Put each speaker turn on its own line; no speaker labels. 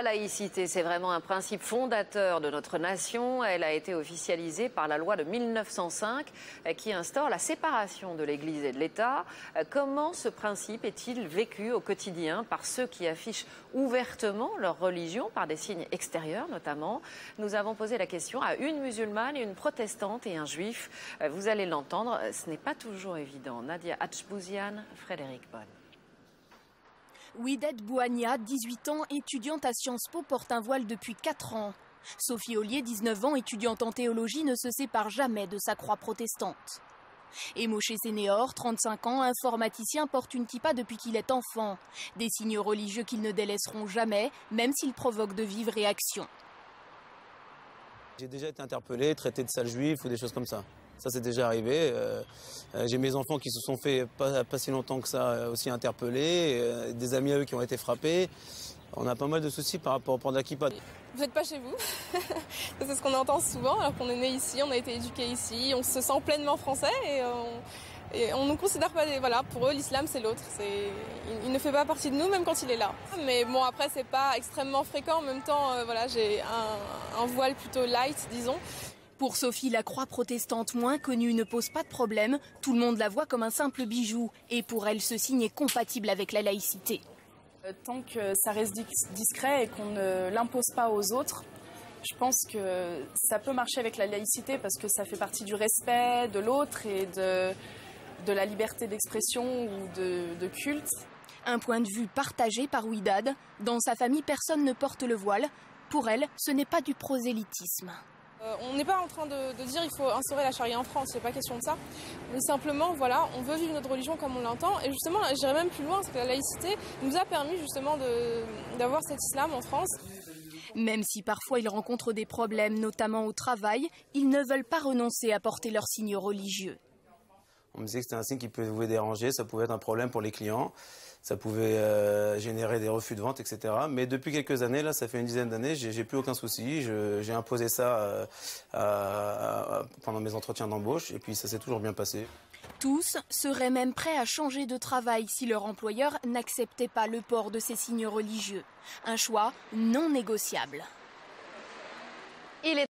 La laïcité, c'est vraiment un principe fondateur de notre nation. Elle a été officialisée par la loi de 1905 qui instaure la séparation de l'Église et de l'État. Comment ce principe est-il vécu au quotidien par ceux qui affichent ouvertement leur religion par des signes extérieurs notamment? Nous avons posé la question à une musulmane, une protestante et un juif. Vous allez l'entendre, ce n'est pas toujours évident. Nadia Hatchbouzian, Frédéric Bonne.
Ouidad Bouania, 18 ans, étudiante à Sciences Po, porte un voile depuis 4 ans. Sophie Ollier, 19 ans, étudiante en théologie, ne se sépare jamais de sa croix protestante. Et Moshe Sénéor, 35 ans, informaticien, porte une kippa depuis qu'il est enfant. Des signes religieux qu'ils ne délaisseront jamais, même s'ils provoquent de vives réactions.
J'ai déjà été interpellé, traité de sale juif ou des choses comme ça. Ça, c'est déjà arrivé. J'ai mes enfants qui se sont fait pas si longtemps que ça aussi interpellés, des amis à eux qui ont été frappés. On a pas mal de soucis par rapport au port de la kippa.
Vous n'êtes pas chez vous. C'est ce qu'on entend souvent, alors qu'on est né ici, on a été éduqué ici, on se sent pleinement français et on ne considère pas, voilà, pour eux l'islam c'est l'autre. Il ne fait pas partie de nous même quand il est là. Mais bon, après c'est pas extrêmement fréquent, en même temps voilà, j'ai un voile plutôt light, disons.
Pour Sophie, la croix protestante moins connue ne pose pas de problème. Tout le monde la voit comme un simple bijou. Et pour elle, ce signe est compatible avec la laïcité.
Tant que ça reste discret et qu'on ne l'impose pas aux autres, je pense que ça peut marcher avec la laïcité parce que ça fait partie du respect de l'autre et de la liberté d'expression ou de culte.
Un point de vue partagé par Ouidad. Dans sa famille, personne ne porte le voile. Pour elle, ce n'est pas du prosélytisme.
On n'est pas en train de dire qu'il faut instaurer la charia en France, c'est pas question de ça. Mais simplement, voilà, on veut vivre notre religion comme on l'entend. Et justement, j'irais même plus loin, parce que la laïcité nous a permis justement d'avoir cet islam en France.
Même si parfois ils rencontrent des problèmes, notamment au travail, ils ne veulent pas renoncer à porter leurs signes religieux.
On me disait que c'était un signe qui pouvait déranger, ça pouvait être un problème pour les clients. Ça pouvait générer des refus de vente, etc. Mais depuis quelques années, là, ça fait une dizaine d'années, j'ai plus aucun souci. J'ai imposé ça pendant mes entretiens d'embauche et puis ça s'est toujours bien passé.
Tous seraient même prêts à changer de travail si leur employeur n'acceptait pas le port de ces signes religieux. Un choix non négociable.
Il est